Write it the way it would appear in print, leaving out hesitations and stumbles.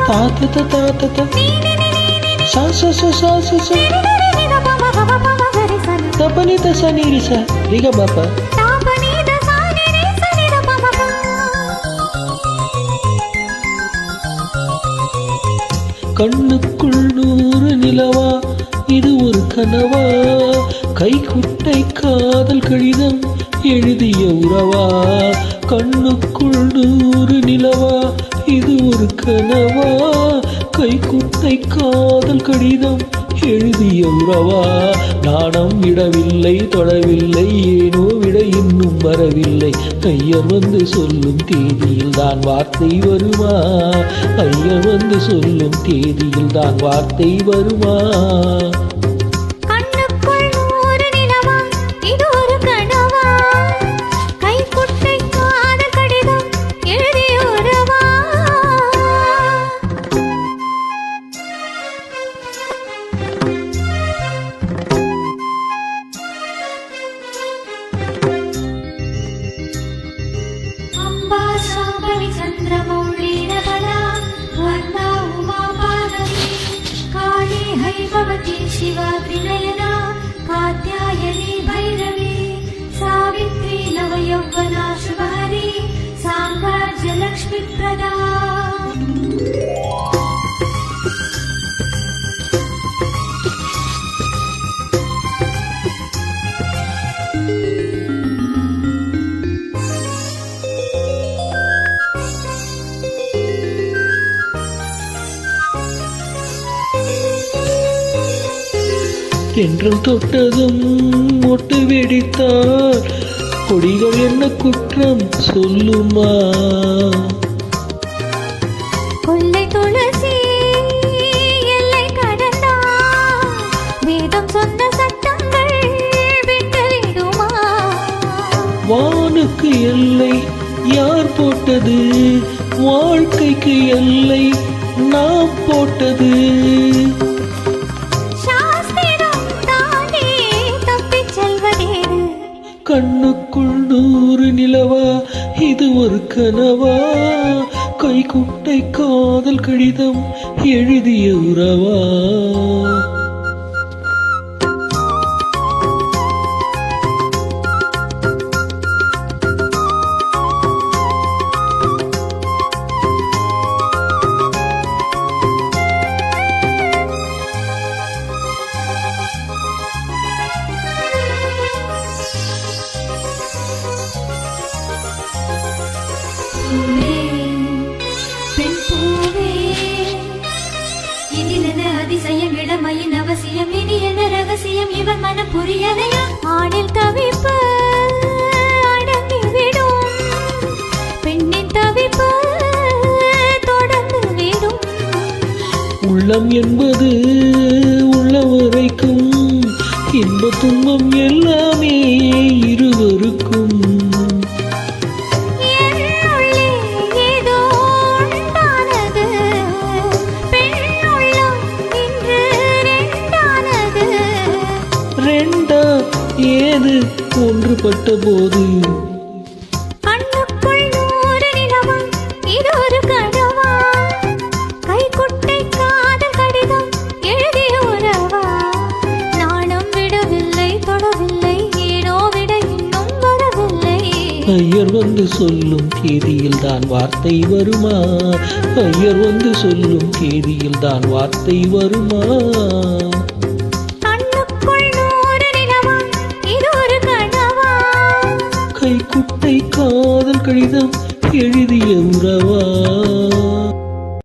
தாத்தத தாத்தத சாச தபனித சனிரிச ரிக பாப்பா கண்ணுக்குள் 100 நிலவா இது ஒரு கனவா கைக்குட்டை காதல் கடிதம் எழுதிய உறவா கண்ணுக்குள் 100 நிலவா இது ஒரு கனவா கைக்குட்டை காதல் கடிதம் எழுதிய உறவா நாணம் விடவில்லை தொடவில்லை ஏனோ விட இன்னும் வரவில்லை ஐயர் வந்து சொல்லும் தேதியில் தான் வார்த்தை வருமா ஐயர் வந்து சொல்லும் தேதியில் தான் வார்த்தை வருமா शिवा त्रिनयना कात्यायनी भैरवी सावित्री नवयौवना शुभहरी साम्राज्य लक्ष्मी प्रदा தென்றல் தொட்டதும் மொட்டு வெடித்தார் கொடிகள் என்ன குற்றம் சொல்லுமா கொள்ளை துளசி எல்லை கடந்தார் வேதம் சொன்ன சட்டங்கள் விட்டுவிடுமா வானுக்கு எல்லை யார் போட்டது வாழ்க்கைக்கு எல்லை நாம் போட்டது கண்ணுக்குள் 100 நிலவா இது ஒரு கனவா கைக்குட்டை காதல் கடிதம் எழுதிய உறவா அதிசயம் இளமையின் அவசியம் இனி என்ன ரகசியம் இவன் மனம் புரியலையா ஆணில் தவிப்பு அடங்கிவிடும் பெண்ணின் தவிப்பு தொடர்ந்து விடும் உள்ளம் என்பது உள்ளவரைக்கும் இன்ப துன்பம் எல்லாமே இருவருக்கும் ஏது ஒன்றுபட்ட போது கண்ணுக்குள் 100 நிலவா இது ஒரு கனவா கைக்குட்டை காதல் கடிதம் எழுதிய உறவா நாணம் விடவில்லை தொடவில்லை ஏனோ விட இன்னும் வரவில்லை ஐயர் வந்து சொல்லும் தேதியில் தான் வார்த்தை வருமா ஐயர் வந்து சொல்லும் தேதியில் தான் வார்த்தை வருமா கைக்குட்டை காதல் கடிதம் எழுதிய உறவா